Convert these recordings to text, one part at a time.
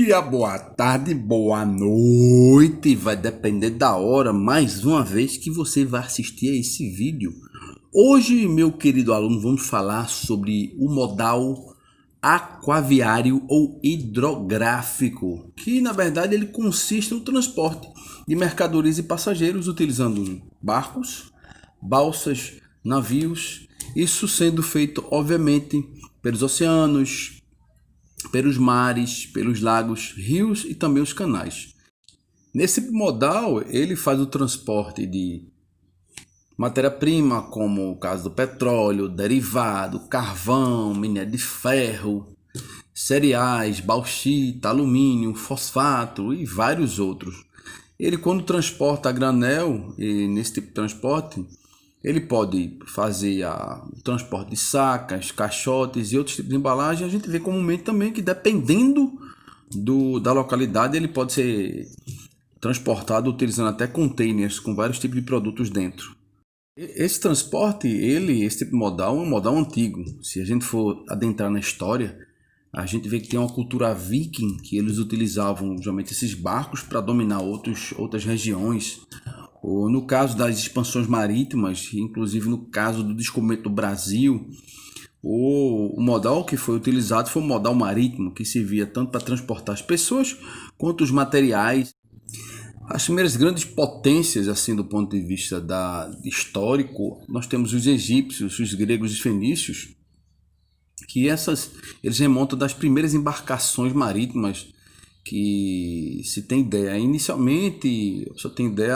dia, boa tarde, boa noite, vai depender da hora, mais uma vez que você vai assistir a esse vídeo. Hoje, meu querido aluno, vamos falar sobre o modal aquaviário ou hidrográfico, que na verdade ele consiste no transporte de mercadorias e passageiros utilizando barcos, balsas, navios, isso sendo feito obviamente pelos oceanos, pelos mares, pelos lagos, rios e também os canais. Nesse modal, ele faz o transporte de matéria-prima, como o caso do petróleo, derivado, carvão, minério de ferro, cereais, bauxita, alumínio, fosfato e vários outros. Ele, quando transporta a granel, e nesse tipo de transporte, ele pode fazer o transporte de sacas, caixotes e outros tipos de embalagem. A gente vê comumente também que, dependendo da localidade, ele pode ser transportado utilizando até containers com vários tipos de produtos dentro. Esse transporte, esse tipo de modal, é um modal antigo. Se a gente for adentrar na história, a gente vê que tem uma cultura viking, que eles utilizavam geralmente esses barcos para dominar outras regiões. Ou no caso das expansões marítimas, inclusive no caso do descobrimento do Brasil, o modal que foi utilizado foi o modal marítimo, que servia tanto para transportar as pessoas quanto os materiais. As primeiras grandes potências, assim, do ponto de vista histórico, nós temos os egípcios, os gregos e os fenícios, que eles remontam das primeiras embarcações marítimas que se tem ideia. Inicialmente, só tem ideia,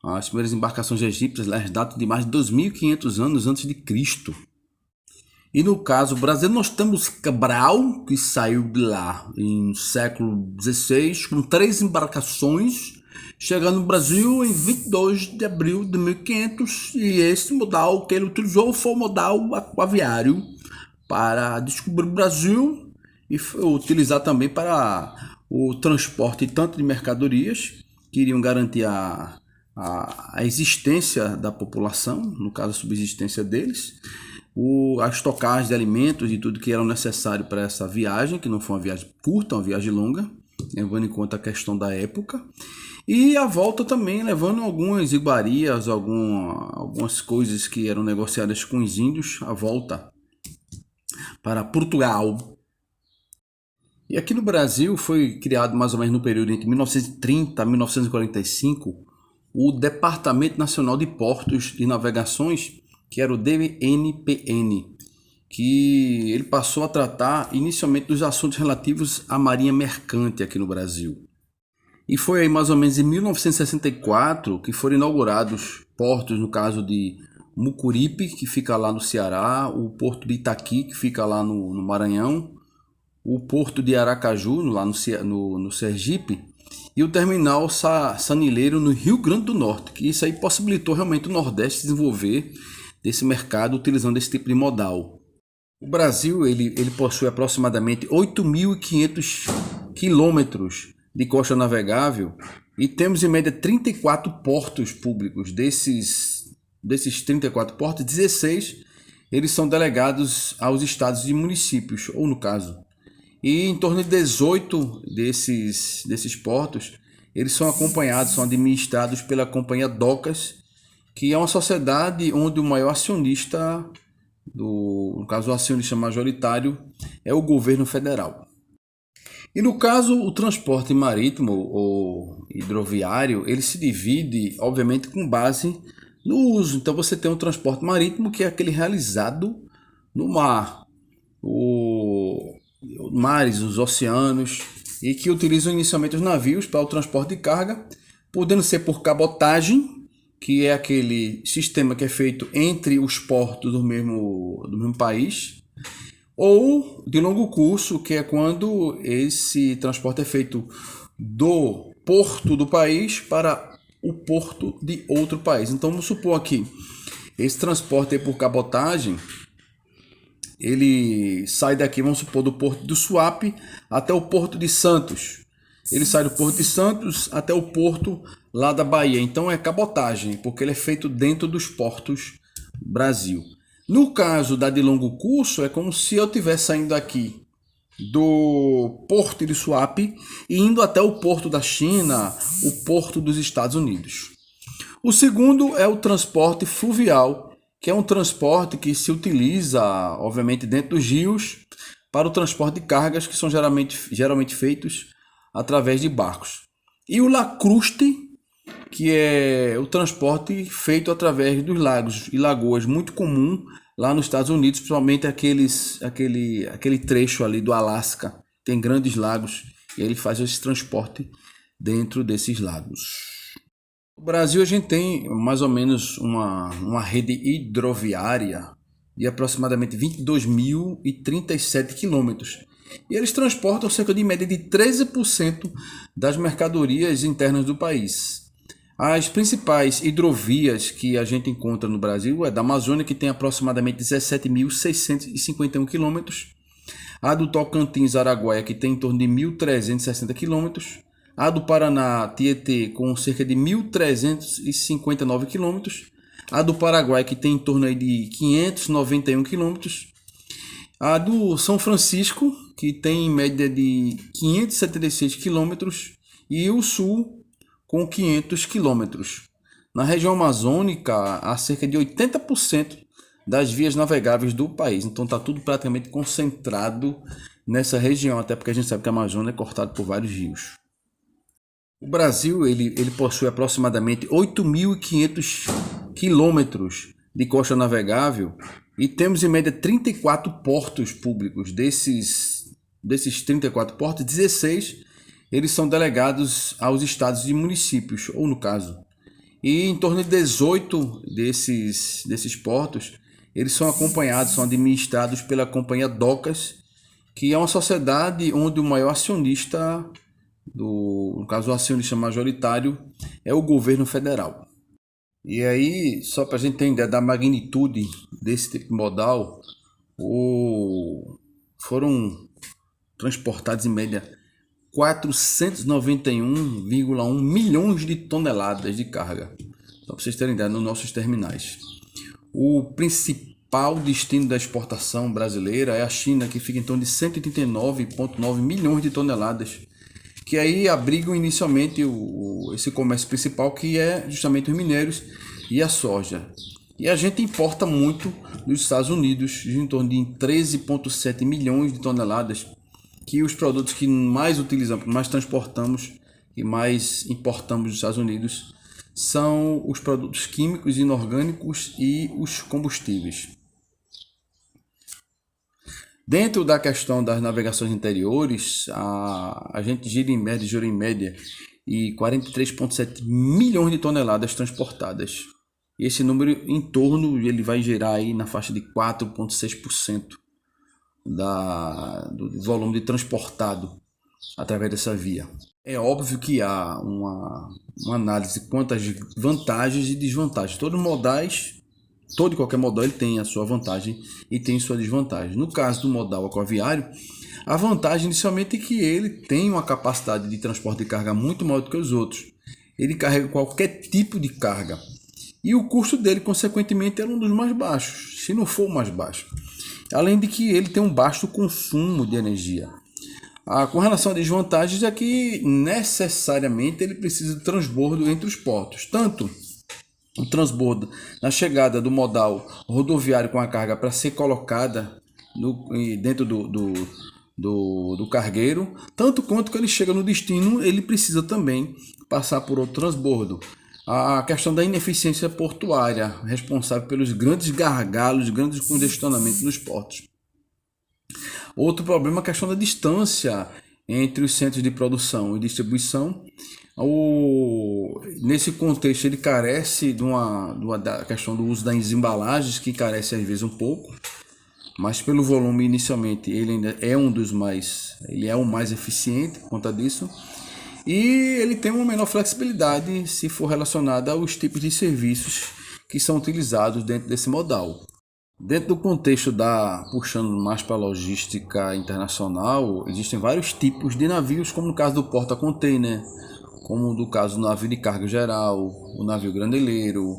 as primeiras embarcações egípcias, elas datam de mais de 2.500 anos antes de Cristo. E no caso brasileiro, nós temos Cabral, que saiu de lá em século XVI, com 3 embarcações, chegando no Brasil em 22 de abril de 1500, e esse modal que ele utilizou foi o modal aquaviário para descobrir o Brasil e utilizar também para o transporte tanto de mercadorias, que iriam garantir a existência da população, no caso a subsistência deles, a estocagem de alimentos e tudo que era necessário para essa viagem, que não foi uma viagem curta, uma viagem longa, levando em conta a questão da época, e a volta também levando algumas iguarias, algumas coisas que eram negociadas com os índios, a volta para Portugal. E aqui no Brasil foi criado mais ou menos no período entre 1930 a 1945 o Departamento Nacional de Portos e Navegações, que era o DNPN, que ele passou a tratar inicialmente dos assuntos relativos à marinha mercante aqui no Brasil. E foi aí mais ou menos em 1964 que foram inaugurados portos, no caso de Mucuripe, que fica lá no Ceará, o porto de Itaqui, que fica lá no Maranhão, o porto de Aracaju, lá no Sergipe, e o terminal Sanileiro no Rio Grande do Norte, que isso aí possibilitou realmente o Nordeste desenvolver desse mercado utilizando esse tipo de modal. O Brasil ele possui aproximadamente 8.500 quilômetros de costa navegável e temos em média 34 portos públicos. Desses 34 portos, 16 eles são delegados aos estados e municípios, ou no caso. E em torno de 18 desses portos, eles são acompanhados, são administrados pela Companhia Docas, que é uma sociedade onde o maior acionista, no caso o acionista majoritário, é o governo federal. E no caso o transporte marítimo ou hidroviário, ele se divide obviamente com base no uso. Então você tem o transporte marítimo, que é aquele realizado no mar, os mares, os oceanos, e que utilizam inicialmente os navios para o transporte de carga, podendo ser por cabotagem, que é aquele sistema que é feito entre os portos do mesmo país, ou de longo curso, que é quando esse transporte é feito do porto do país para o porto de outro país. Então vamos supor aqui, esse transporte por cabotagem, ele sai daqui, vamos supor, do porto do Suape até o porto de Santos. Ele sai do porto de Santos até o porto lá da Bahia. Então é cabotagem, porque ele é feito dentro dos portos Brasil. No caso da de longo curso, é como se eu estivesse saindo daqui do porto de Suape e indo até o porto da China, o porto dos Estados Unidos. O segundo é o transporte fluvial, que é um transporte que se utiliza, obviamente, dentro dos rios para o transporte de cargas que são geralmente feitos através de barcos. E o lacruste, que é o transporte feito através dos lagos e lagoas, muito comum lá nos Estados Unidos, principalmente aquele trecho ali do Alasca, tem grandes lagos, e ele faz esse transporte dentro desses lagos. No Brasil a gente tem mais ou menos uma rede hidroviária de aproximadamente 22.037 quilômetros. E eles transportam cerca de média de 13% das mercadorias internas do país. As principais hidrovias que a gente encontra no Brasil é da Amazônia, que tem aproximadamente 17.651 quilômetros, a do Tocantins-Araguaia, que tem em torno de 1.360 quilômetros, a do Paraná, Tietê, com cerca de 1.359 quilômetros, a do Paraguai, que tem em torno aí de 591 quilômetros, a do São Francisco, que tem em média de 576 quilômetros, e o Sul, com 500 quilômetros. Na região amazônica, há cerca de 80% das vias navegáveis do país. Então está tudo praticamente concentrado nessa região, até porque a gente sabe que a Amazônia é cortada por vários rios. O Brasil ele possui aproximadamente 8.500 quilômetros de costa navegável e temos em média 34 portos públicos. Desses 34 portos, 16 eles são delegados aos estados e municípios, ou no caso. E em torno de 18 desses portos, eles são acompanhados, são administrados pela Companhia Docas, que é uma sociedade onde o maior acionista, no caso o acionista majoritário, é o governo federal. E aí, só para a gente ter ideia da magnitude desse tipo de modal, foram transportados em média 491,1 milhões de toneladas de carga. Só para vocês terem ideia, nos nossos terminais. O principal destino da exportação brasileira é a China, que fica em torno de 189,9 milhões de toneladas, que aí abrigam inicialmente esse comércio principal, que é justamente os minérios e a soja. E a gente importa muito dos Estados Unidos, de em torno de 13,7 milhões de toneladas, que os produtos que mais utilizamos, mais transportamos e mais importamos dos Estados Unidos são os produtos químicos, inorgânicos e os combustíveis. Dentro da questão das navegações interiores, a gente gira em média e 43,7 milhões de toneladas transportadas. E esse número em torno ele vai gerar aí na faixa de 4,6% do volume de transportado através dessa via. É óbvio que há uma análise quanto às vantagens e desvantagens. Todo e qualquer modal ele tem a sua vantagem e tem sua desvantagem. No caso do modal aquaviário, a vantagem inicialmente é que ele tem uma capacidade de transporte de carga muito maior do que os outros. Ele carrega qualquer tipo de carga. E o custo dele, consequentemente, é um dos mais baixos, se não for o mais baixo. Além de que ele tem um baixo consumo de energia. Com relação a desvantagens é que necessariamente ele precisa de transbordo entre os portos. Tanto o transbordo na chegada do modal rodoviário com a carga para ser colocada dentro do cargueiro, tanto quanto que ele chega no destino, ele precisa também passar por outro transbordo. A questão da ineficiência portuária, responsável pelos grandes gargalos, grandes congestionamentos nos portos. Outro problema é a questão da distância entre os centros de produção e distribuição. Nesse contexto, ele carece da questão do uso das embalagens, que carece às vezes um pouco, mas pelo volume inicialmente ele ainda é ele é o mais eficiente por conta disso. E ele tem uma menor flexibilidade se for relacionada aos tipos de serviços que são utilizados dentro desse modal. Dentro do contexto puxando mais para a logística internacional, existem vários tipos de navios, como no caso do porta-container, como no caso do navio de carga geral, o navio graneleiro,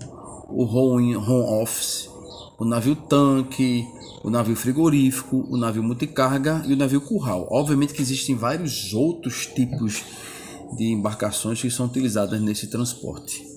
o home office o navio tanque, o navio frigorífico, o navio multicarga e o navio curral. Obviamente que existem vários outros tipos de embarcações que são utilizadas nesse transporte.